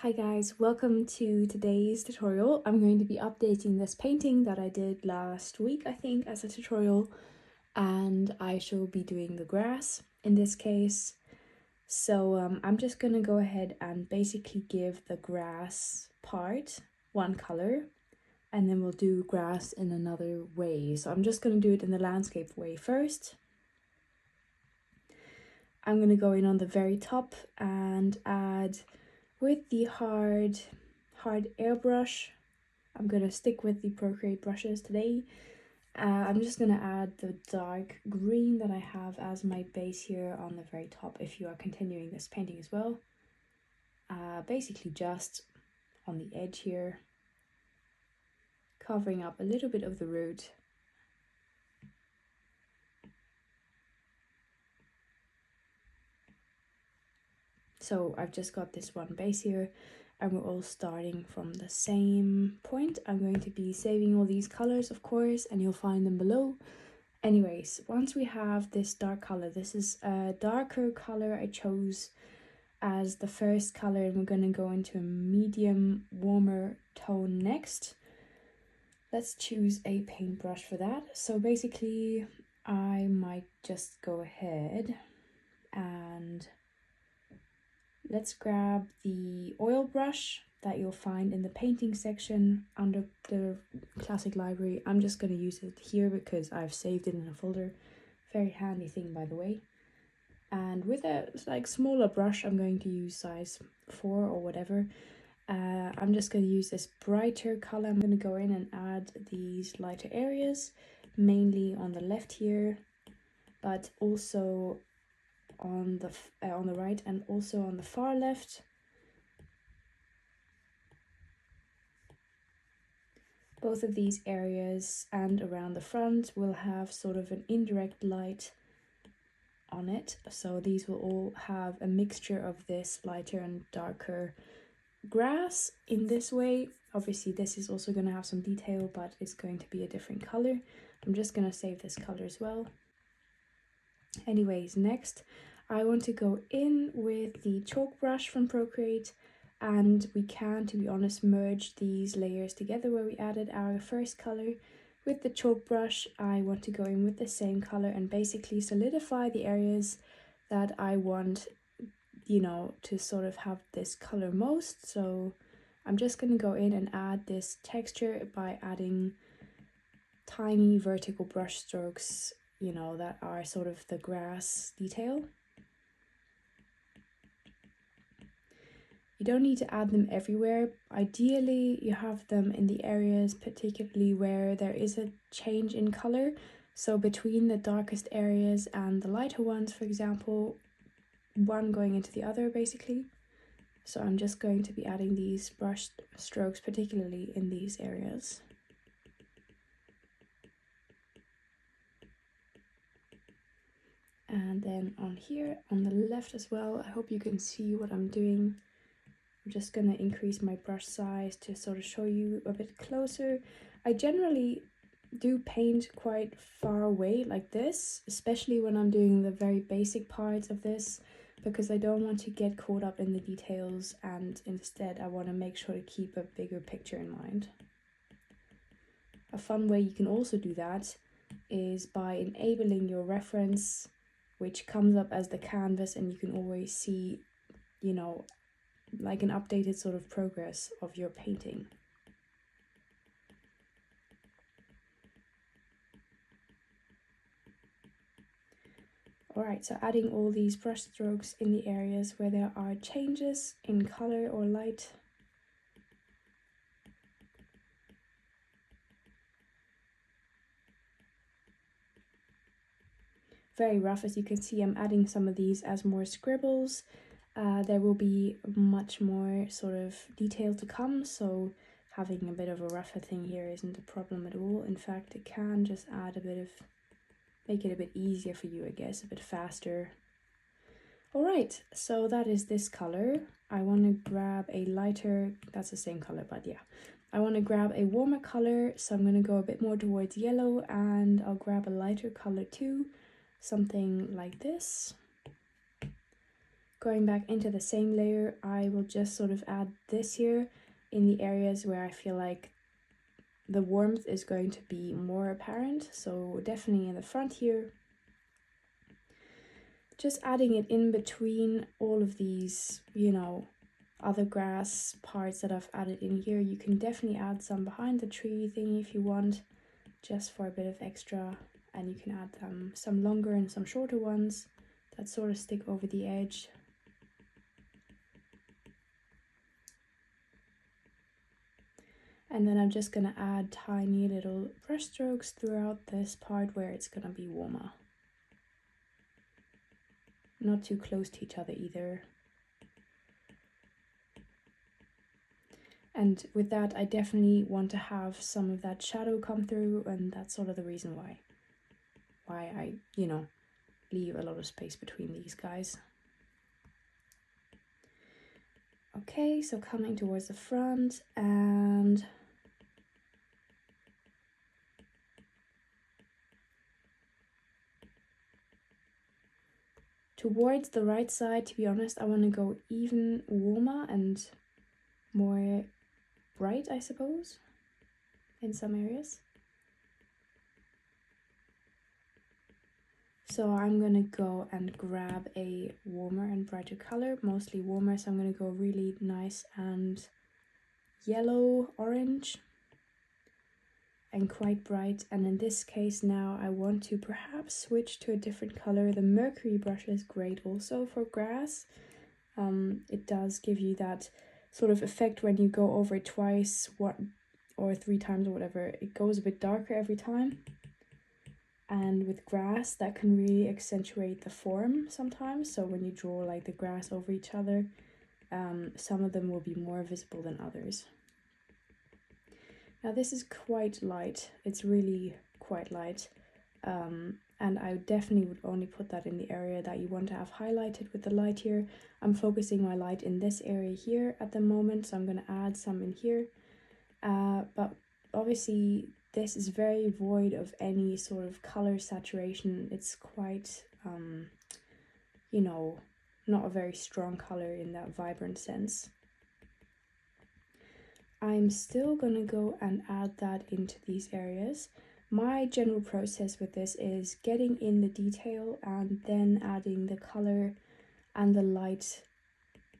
Hi guys, welcome to today's tutorial. I'm going to be updating this painting that I did last week, I think, as a tutorial, and I shall be doing the grass in this case. So I'm just gonna go ahead and basically give the grass part one color, and then we'll do grass in another way. So I'm just gonna do it in the landscape way first. I'm gonna go in on the very top and add with the hard airbrush. I'm gonna stick with the Procreate brushes today. I'm just gonna add the dark green that I have as my base here on the very top if you are continuing this painting as well. Basically just on the edge here, covering up a little bit of the root. So I've just got this one base here and we're all starting from the same point. I'm going to be saving all these colors, of course, and you'll find them below. Anyways, once we have this dark color, this is a darker color I chose as the first color, and we're going to go into a medium warmer tone next. Let's choose a paintbrush for that. So basically I might just go ahead and let's grab the oil brush that you'll find in the painting section under the classic library. I'm just going to use it here because I've saved it in a folder. Very handy thing, by the way. And with a smaller brush, I'm going to use size 4 or whatever. I'm just going to use this brighter color. I'm going to go in and add these lighter areas, mainly on the left here, but also on the right and also on the far left. Both of these areas and around the front will have sort of an indirect light on it, so these will all have a mixture of this lighter and darker grass in this way. Obviously this is also going to have some detail, but it's going to be a different color. I'm just going to save this color as well. Anyways, next I want to go in with the chalk brush from Procreate, and we can, to be honest, merge these layers together where we added our first color. With the chalk brush, I want to go in with the same color and basically solidify the areas that I want, you know, to sort of have this color most. So I'm just going to go in and add this texture by adding tiny vertical brush strokes, you know, that are sort of the grass detail. You don't need to add them everywhere. Ideally, you have them in the areas particularly where there is a change in color. So between the darkest areas and the lighter ones, for example, one going into the other basically. So I'm just going to be adding these brush strokes, particularly in these areas. And then on here, on the left as well, I hope you can see what I'm doing. I'm just gonna increase my brush size to sort of show you a bit closer. I generally do paint quite far away like this, especially when I'm doing the very basic parts of this, because I don't want to get caught up in the details, and instead I want to make sure to keep a bigger picture in mind. A fun way you can also do that is by enabling your reference, which comes up as the canvas, and you can always see, you know, like an updated sort of progress of your painting. Alright, so adding all these brush strokes in the areas where there are changes in color or light. Very rough, as you can see. I'm adding some of these as more scribbles. There will be much more sort of detail to come, so having a bit of a rougher thing here isn't a problem at all. In fact, it can just add a bit of, make it a bit easier for you, I guess, a bit faster. Alright, so that is this color. I want to grab a lighter, that's the same color, but yeah. I want to grab a warmer color, so I'm going to go a bit more towards yellow, and I'll grab a lighter color too, something like this. Going back into the same layer, I will just sort of add this here in the areas where I feel like the warmth is going to be more apparent. So definitely in the front here. Just adding it in between all of these, you know, other grass parts that I've added in here. You can definitely add some behind the tree thingy if you want, just for a bit of extra. And you can add some longer and some shorter ones that sort of stick over the edge. And then I'm just gonna add tiny little brush strokes throughout this part where it's gonna be warmer. Not too close to each other either. And with that, I definitely want to have some of that shadow come through, and that's sort of the reason why I, you know, leave a lot of space between these guys. Okay, so coming towards the front and towards the right side, to be honest, I want to go even warmer and more bright, I suppose, in some areas. So I'm gonna go and grab a warmer and brighter color, mostly warmer, so I'm gonna go really nice and yellow orange and quite bright. And in this case now I want to perhaps switch to a different color. The Mercury brush is great also for grass. It does give you that sort of effect when you go over it twice or 3 times or whatever. It goes a bit darker every time. And with grass, that can really accentuate the form sometimes. So when you draw like the grass over each other, some of them will be more visible than others. Now this is quite light. It's really quite light. And I definitely would only put that in the area that you want to have highlighted with the light here. I'm focusing my light in this area here at the moment, so I'm going to add some in here. But obviously this is very void of any sort of color saturation. It's quite, you know, not a very strong color in that vibrant sense. I'm still gonna go and add that into these areas. My general process with this is getting in the detail and then adding the color and the light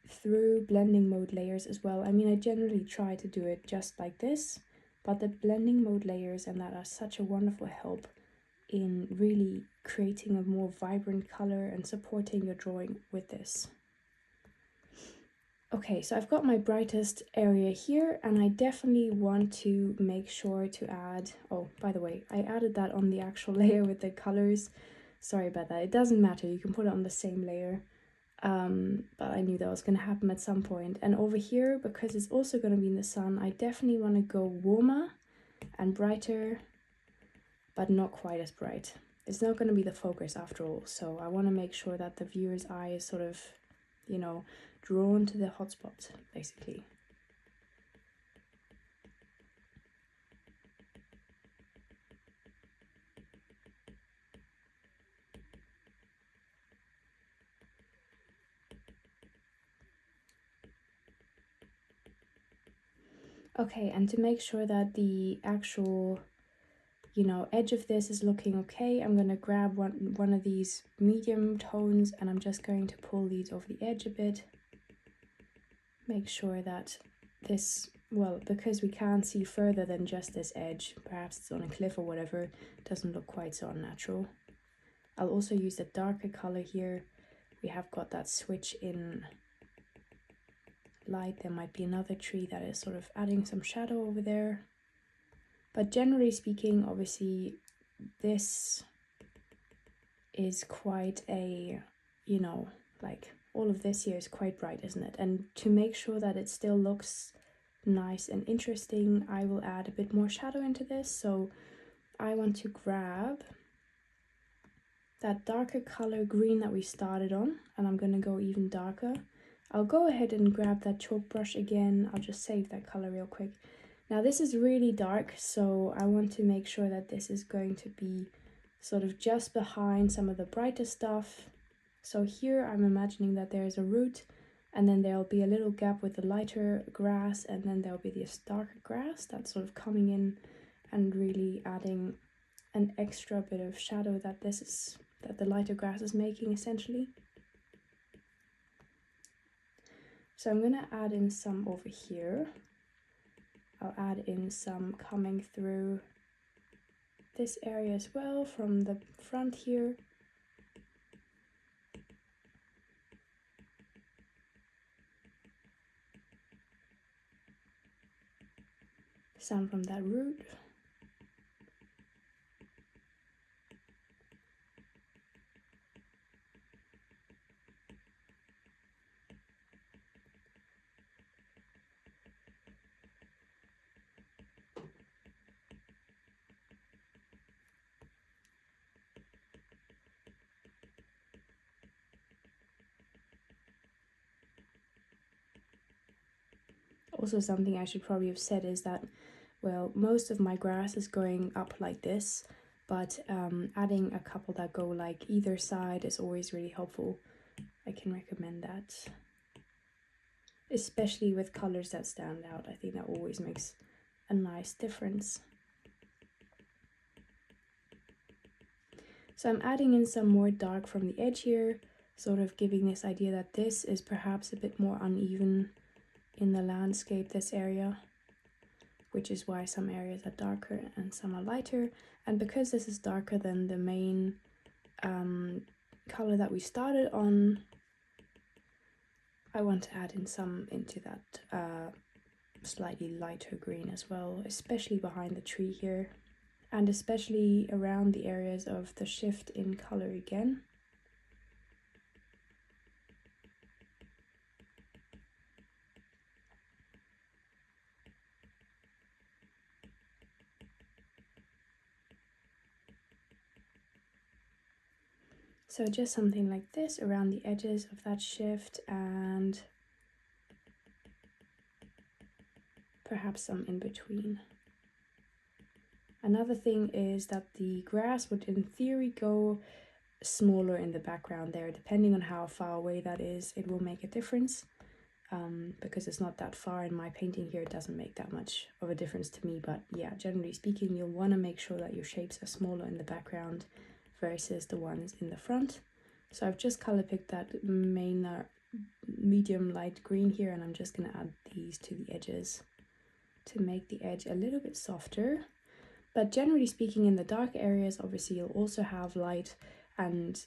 through blending mode layers as well. I mean, I generally try to do it just like this, but the blending mode layers and that are such a wonderful help in really creating a more vibrant color and supporting your drawing with this. Okay, so I've got my brightest area here, and I definitely want to make sure to add, oh, by the way, I added that on the actual layer with the colors. Sorry about that. It doesn't matter, you can put it on the same layer. But I knew that was going to happen at some point. And over here, because it's also going to be in the sun, I definitely want to go warmer and brighter, but not quite as bright. It's not going to be the focus after all, so I want to make sure that the viewer's eye is sort of, you know, drawn to the hotspot, basically. Okay, and to make sure that the actual, you know, edge of this is looking okay, I'm going to grab one of these medium tones and I'm just going to pull these over the edge a bit. Make sure that this, well, because we can't see further than just this edge, perhaps it's on a cliff or whatever, it doesn't look quite so unnatural. I'll also use the darker color here. We have got that switch in light. There might be another tree that is sort of adding some shadow over there. But generally speaking, obviously, this is quite a, you know, like all of this here is quite bright, isn't it? And to make sure that it still looks nice and interesting, I will add a bit more shadow into this. So I want to grab that darker color green that we started on, and I'm going to go even darker. I'll go ahead and grab that chalk brush again. I'll just save that color real quick. Now this is really dark, so I want to make sure that this is going to be sort of just behind some of the brighter stuff. So here I'm imagining that there's a root, and then there'll be a little gap with the lighter grass, and then there'll be this darker grass that's sort of coming in and really adding an extra bit of shadow that the lighter grass is making, essentially. So I'm gonna add in some over here. I'll add in some coming through this area as well from the front here. Some from that root. Also, something I should probably have said is that, well, most of my grass is going up like this, but adding a couple that go like either side is always really helpful. I can recommend that, especially with colors that stand out. I think that always makes a nice difference. So I'm adding in some more dark from the edge here, sort of giving this idea that this is perhaps a bit more uneven in the landscape, this area, which is why some areas are darker and some are lighter. And because this is darker than the main color that we started on, I want to add in some into that slightly lighter green as well, especially behind the tree here, and especially around the areas of the shift in color again. So just something like this around the edges of that shift, and perhaps some in between. Another thing is that the grass would in theory go smaller in the background there. Depending on how far away that is, it will make a difference. Because it's not that far in my painting here, it doesn't make that much of a difference to me. But yeah, generally speaking, you'll want to make sure that your shapes are smaller in the background versus the ones in the front. So I've just color picked that main medium light green here, and I'm just going to add these to the edges to make the edge a little bit softer. But generally speaking, in the dark areas, obviously you'll also have light and,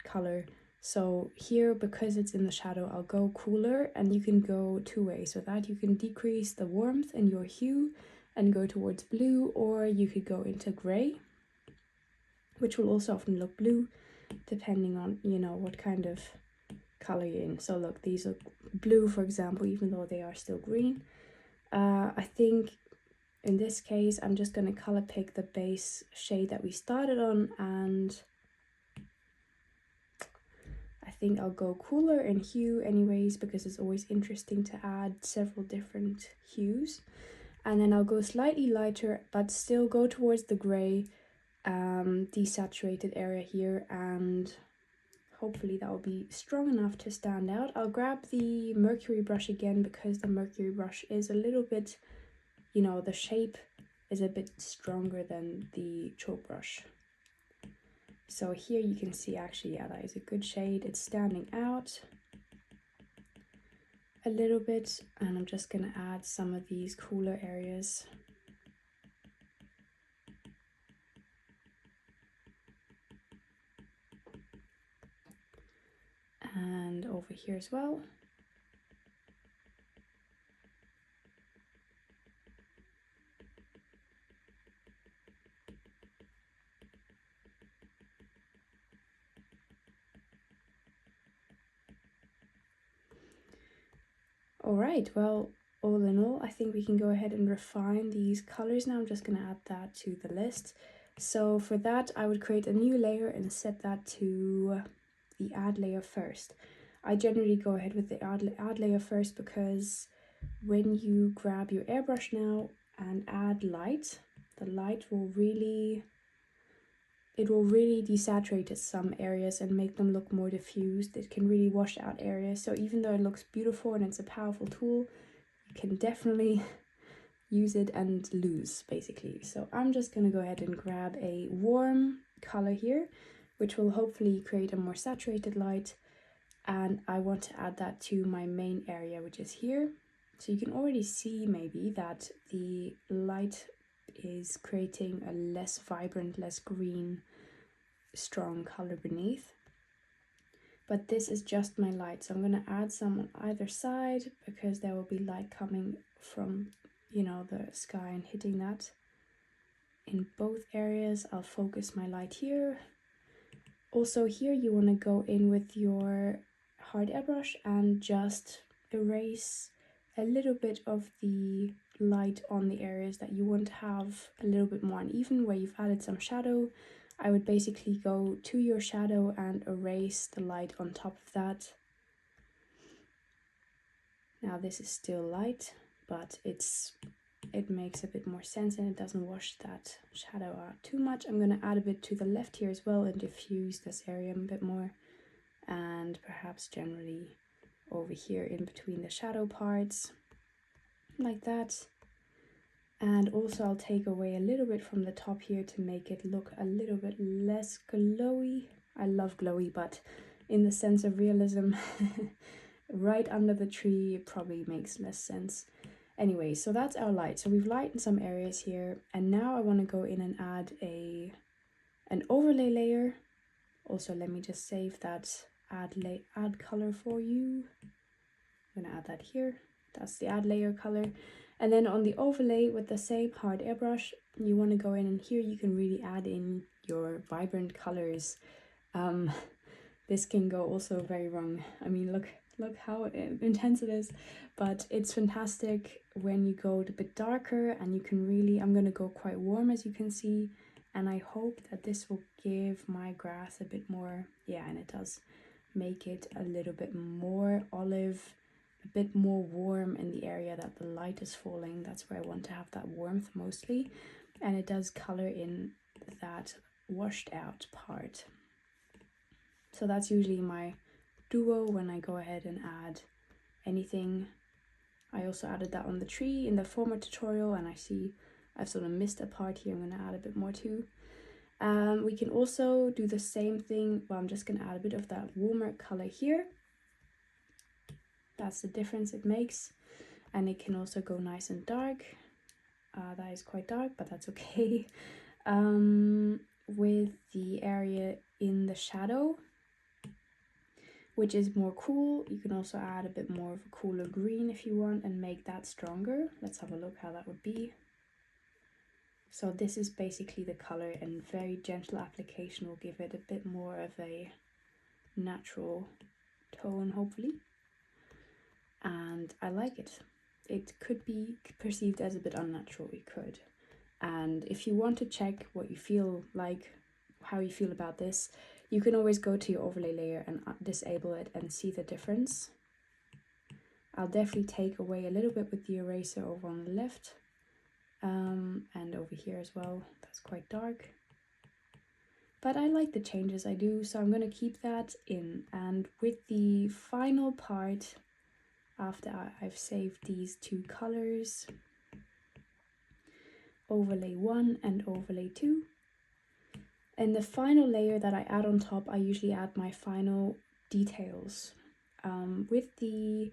color. So here, because it's in the shadow, I'll go cooler, and you can go two ways with that. You can decrease the warmth in your hue and go towards blue, or you could go into gray, which will also often look blue, depending on, what kind of color you're in. So look, these look blue, for example, even though they are still green. I think in this case, I'm just going to color pick the base shade that we started on, and I think I'll go cooler in hue anyways, because it's always interesting to add several different hues. And then I'll go slightly lighter, but still go towards the gray, desaturated area here, and hopefully that will be strong enough to stand out. I'll grab the Mercury brush again, because the Mercury brush is a little bit, the shape is a bit stronger than the chalk brush. So here you can see, actually, yeah, that is a good shade. It's standing out a little bit, and I'm just gonna add some of these cooler areas. And over here as well. All right, well, all in all, I think we can go ahead and refine these colors now. I'm just going to add that to the list. So for that, I would create a new layer and set that to the add layer first. I generally go ahead with the add layer first, because when you grab your airbrush now and add light, the light will really it will really desaturate some areas and make them look more diffused. It can really wash out areas. So even though it looks beautiful and it's a powerful tool, you can definitely use it and lose, basically. So I'm just going to go ahead and grab a warm color here, which will hopefully create a more saturated light. And I want to add that to my main area, which is here. So you can already see maybe that the light is creating a less vibrant, less green, strong color beneath. But this is just my light, so I'm going to add some on either side because there will be light coming from, you know, the sky and hitting that in both areas. I'll focus my light here. Also here you want to go in with your hard airbrush and just erase a little bit of the light on the areas that you want to have a little bit more uneven, where you've added some shadow. I would basically go to your shadow and erase the light on top of that. Now this is still light, but it makes a bit more sense and it doesn't wash that shadow out too much. I'm going to add a bit to the left here as well and diffuse this area a bit more, and perhaps generally over here in between the shadow parts, like that. And also I'll take away a little bit from the top here to make it look a little bit less glowy. I love glowy, but in the sense of realism, right under the tree, it probably makes less sense. Anyway, so that's our light. So we've lightened some areas here, and now I want to go in and add an overlay layer. Also, let me just save that add color for you. I'm gonna add that here. That's the add layer color. And then on the overlay with the same hard airbrush, you want to go in and here you can really add in your vibrant colors. This can go also very wrong. I mean, look how intense it is, but it's fantastic when you go a bit darker and you can really, I'm going to go quite warm as you can see, and I hope that this will give my grass a bit more, yeah, and it does make it a little bit more olive, a bit more warm in the area that the light is falling. That's where I want to have that warmth mostly, and it does color in that washed out part. So that's usually my duo when I go ahead and add anything. I also added that on the tree in the former tutorial, and I see I've sort of missed a part here. I'm going to add a bit more too. We can also do the same thing, but I'm just going to add a bit of that warmer color here. That's the difference it makes, and it can also go nice and dark. That is quite dark, but that's okay. With the area in the shadow, which is more cool, you can also add a bit more of a cooler green if you want and make that stronger. Let's have a look how that would be. So this is basically the color, and very gentle application will give it a bit more of a natural tone, hopefully. And I like it. It could be perceived as a bit unnatural, it could. And if you want to check what you feel like, how you feel about this, you can always go to your overlay layer and disable it and see the difference. I'll definitely take away a little bit with the eraser over on the left, and over here as well. That's quite dark. But I like the changes I do, so I'm going to keep that in. And with the final part, after I've saved these two colors, overlay 1 and overlay 2, and the final layer that I add on top, I usually add my final details. With the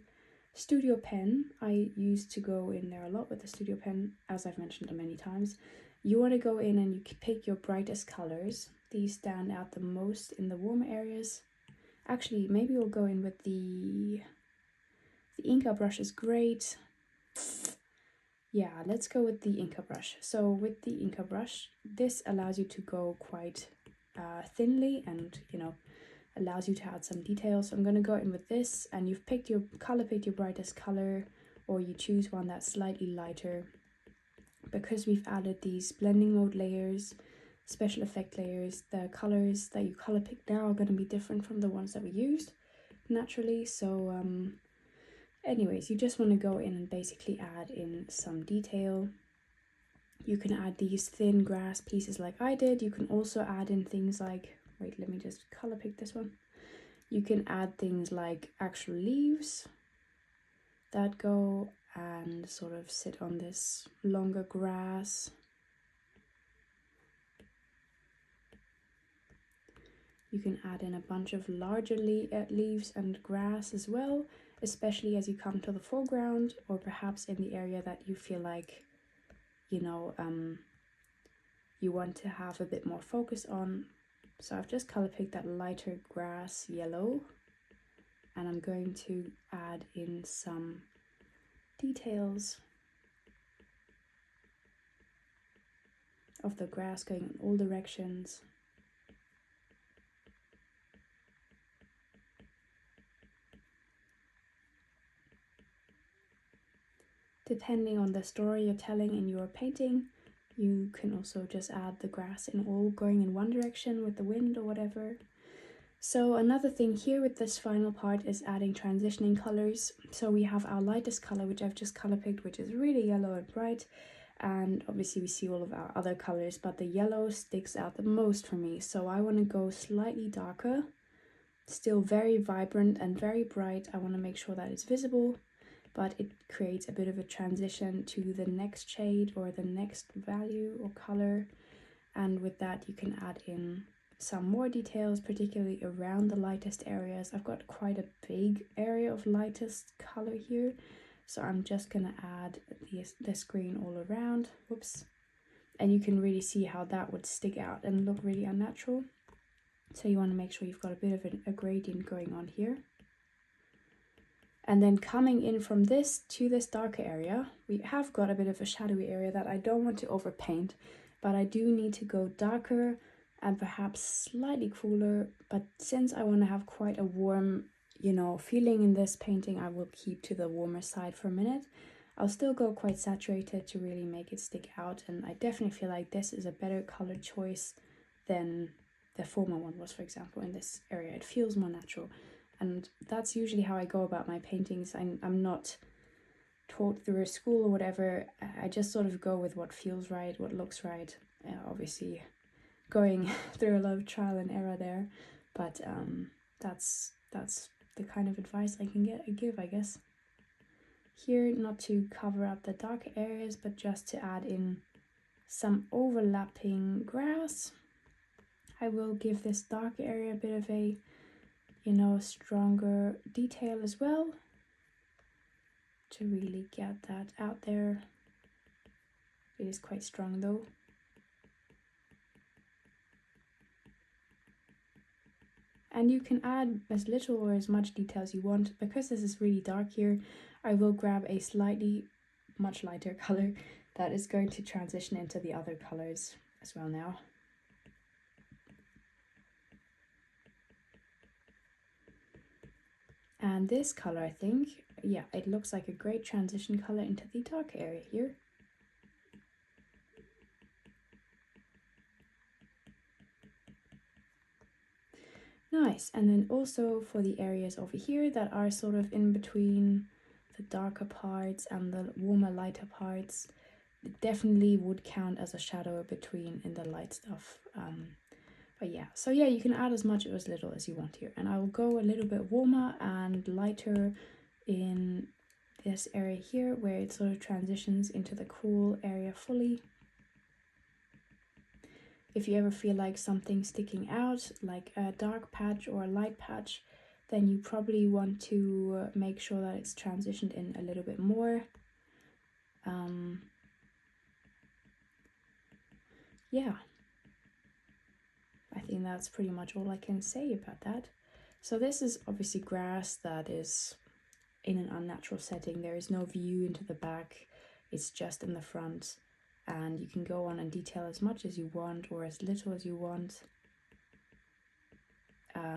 studio pen, I used to go in there a lot with the studio pen, as I've mentioned many times. You want to go in and you pick your brightest colors. These stand out the most in the warmer areas. Actually, maybe we'll go in with the Inca brush is great. Yeah, let's go with the Inca brush. So with the Inca brush, this allows you to go quite thinly and, you know, allows you to add some details. So I'm going to go in with this, and you've picked your color, picked your brightest color, or you choose one that's slightly lighter. Because we've added these blending mode layers, special effect layers, the colors that you color pick now are going to be different from the ones that we used naturally. So anyways, you just want to go in and basically add in some detail. You can add these thin grass pieces like I did. You can also add in things like, wait, let me just color pick this one. You can add things like actual leaves that go and sort of sit on this longer grass. You can add in a bunch of larger leaves and grass as well, especially as you come to the foreground, or perhaps in the area that you feel like, you know, you want to have a bit more focus on. So I've just color picked that lighter grass yellow, and I'm going to add in some details of the grass going in all directions. Depending on the story you're telling in your painting, you can also just add the grass in all going in one direction with the wind or whatever. So another thing here with this final part is adding transitioning colors. So we have our lightest color, which I've just color picked, which is really yellow and bright. And obviously we see all of our other colors, but the yellow sticks out the most for me. So I want to go slightly darker, still very vibrant and very bright. I want to make sure that it's visible, but it creates a bit of a transition to the next shade or the next value or color. And with that, you can add in some more details, particularly around the lightest areas. I've got quite a big area of lightest color here, so I'm just gonna add this green all around. Whoops. And you can really see how that would stick out and look really unnatural. So you want to make sure you've got a bit of a gradient going on here. And then coming in from this to this darker area, we have got a bit of a shadowy area that I don't want to overpaint, but I do need to go darker and perhaps slightly cooler. But since I want to have quite a warm, you know, feeling in this painting, I will keep to the warmer side for a minute. I'll still go quite saturated to really make it stick out, and I definitely feel like this is a better color choice than the former one was, for example, in this area. It feels more natural. And that's usually how I go about my paintings. I'm not taught through a school or whatever. I just sort of go with what feels right, what looks right. Obviously, going through a lot of trial and error there, but that's the kind of advice I can give, I guess. Here, not to cover up the darker areas, but just to add in some overlapping grass. I will give this dark area a bit of a, you know, stronger detail as well, to really get that out there. It is quite strong though. And you can add as little or as much detail as you want. Because this is really dark here, I will grab a slightly much lighter color that is going to transition into the other colors as well now. And this color, I think, yeah, it looks like a great transition color into the dark area here. Nice. And then also for the areas over here that are sort of in between the darker parts and the warmer, lighter parts, it definitely would count as a shadow between in the light stuff. But yeah, so yeah, you can add as much or as little as you want here. And I will go a little bit warmer and lighter in this area here, where it sort of transitions into the cool area fully. If you ever feel like something sticking out, like a dark patch or a light patch, then you probably want to make sure that it's transitioned in a little bit more. Yeah, I think that's pretty much all I can say about that. So this is obviously grass that is in an unnatural setting. There is no view into the back, it's just in the front, and you can go on and detail as much as you want or as little as you want.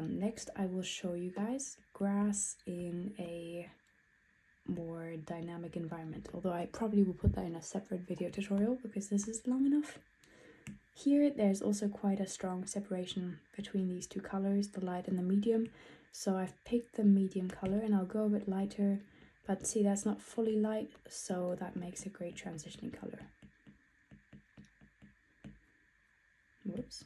Next I will show you guys grass in a more dynamic environment, although I probably will put that in a separate video tutorial because this is long enough. Here there's also quite a strong separation between these two colors, the light and the medium. So I've picked the medium color and I'll go a bit lighter, but see, that's not fully light, so that makes a great transitioning color. whoops.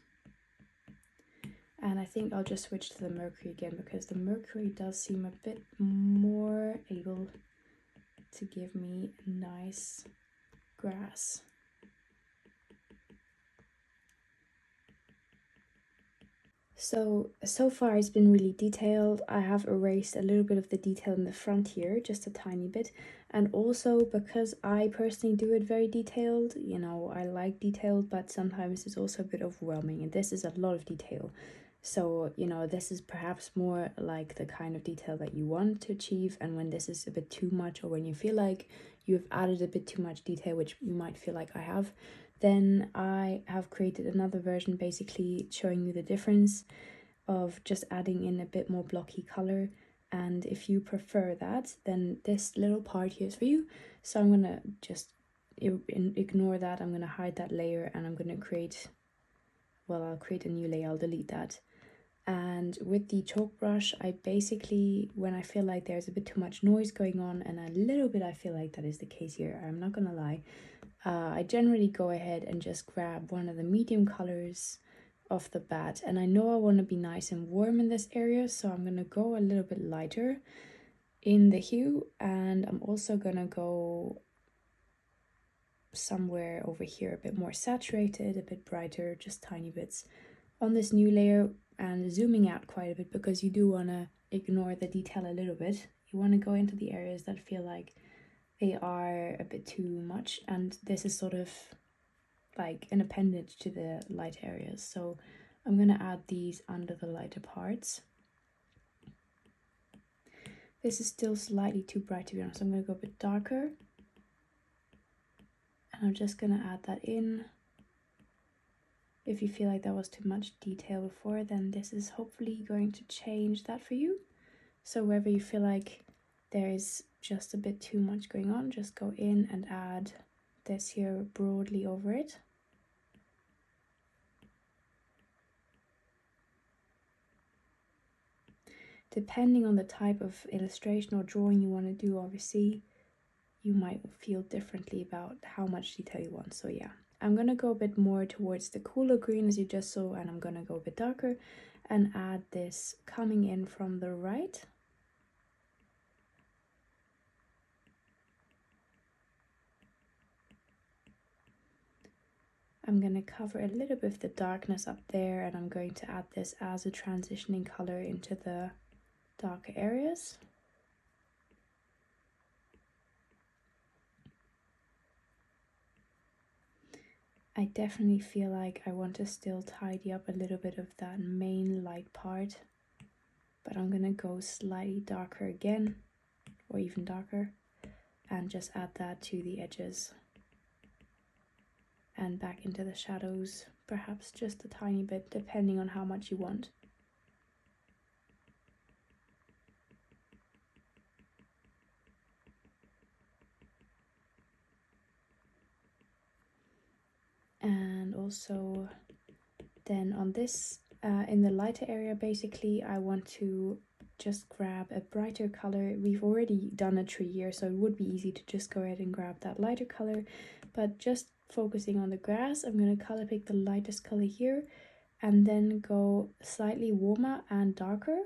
And I think I'll just switch to the Mercury again, because the Mercury does seem a bit more able to give me nice grass. So far it's been really detailed. I have erased a little bit of the detail in the front here, just a tiny bit. And also because I personally do it very detailed, you know, I like detailed, but sometimes it's also a bit overwhelming, and this is a lot of detail. So, you know, this is perhaps more like the kind of detail that you want to achieve, and when this is a bit too much, or when you feel like you've added a bit too much detail, which you might feel like I have, then I have created another version basically showing you the difference of just adding in a bit more blocky color. And if you prefer that, then this little part here is for you. So I'm gonna just ignore that. I'm gonna hide that layer, and I'm gonna create, well, I'll create a new layer, I'll delete that. And with the chalk brush, I basically, when I feel like there's a bit too much noise going on, and a little bit I feel like that is the case here, I'm not gonna lie, I generally go ahead and just grab one of the medium colors off the bat. And I know I want to be nice and warm in this area, so I'm gonna go a little bit lighter in the hue, and I'm also gonna go somewhere over here a bit more saturated, a bit brighter, just tiny bits on this new layer, and zooming out quite a bit, because you do want to ignore the detail a little bit. You want to go into the areas that feel like they are a bit too much, and this is sort of like an appendage to the light areas. So I'm going to add these under the lighter parts. This is still slightly too bright, to be honest. I'm going to go a bit darker, and I'm just going to add that in. If you feel like that was too much detail before, then this is hopefully going to change that for you. So wherever you feel like there is just a bit too much going on, just go in and add this here broadly over it. Depending on the type of illustration or drawing you want to do, obviously, you might feel differently about how much detail you want. So yeah, I'm going to go a bit more towards the cooler green as you just saw, and I'm going to go a bit darker and add this coming in from the right. I'm going to cover a little bit of the darkness up there, and I'm going to add this as a transitioning color into the darker areas. I definitely feel like I want to still tidy up a little bit of that main light part, but I'm going to go slightly darker again, or even darker, and just add that to the edges and back into the shadows, perhaps just a tiny bit, depending on how much you want. And also then on this, in the lighter area, basically, I want to just grab a brighter color. We've already done a tree here, so it would be easy to just go ahead and grab that lighter color, but just focusing on the grass, I'm going to color pick the lightest color here, and then go slightly warmer and darker,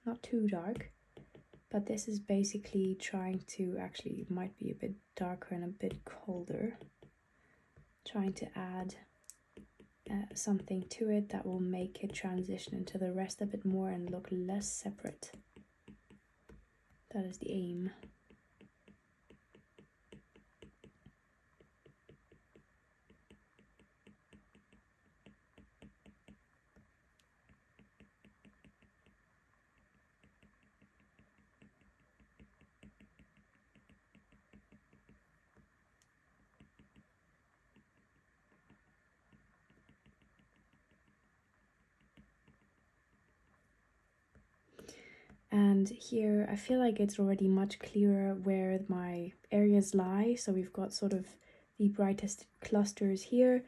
not too dark. But this is basically trying to, actually it might be a bit darker and a bit colder, trying to add something to it that will make it transition into the rest a bit more and look less separate. That is the aim. And here I feel like it's already much clearer where my areas lie. So we've got sort of the brightest clusters here,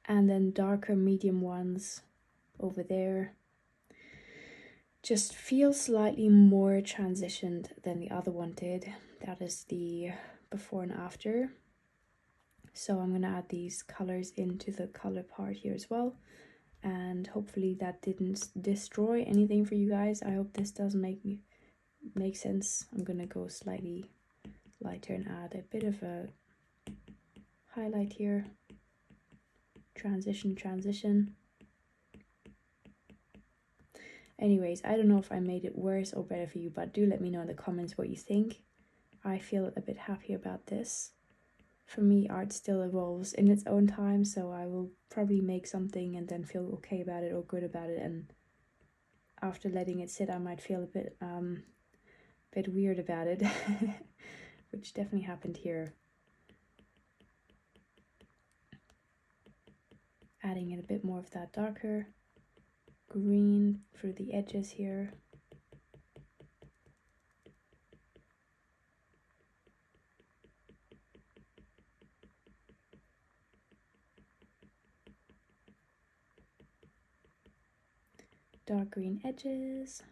and then darker medium ones over there. Just feels slightly more transitioned than the other one did. That is the before and after. So I'm gonna add these colors into the color part here as well. And hopefully that didn't destroy anything for you guys. I hope this does make sense. I'm gonna go slightly lighter and add a bit of a highlight here. Transition. Anyways, I don't know if I made it worse or better for you, but do let me know in the comments what you think. I feel a bit happier about this. For me, art still evolves in its own time, so I will probably make something and then feel okay about it or good about it, and after letting it sit I might feel a bit weird about it, which definitely happened here. Adding in a bit more of that darker green through the edges here. Dark green edges.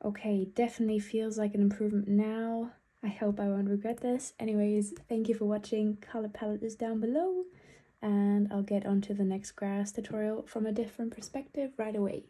Okay, definitely feels like an improvement now. I hope I won't regret this. Anyways, thank you for watching. Color palette is down below, and I'll get onto the next grass tutorial from a different perspective right away.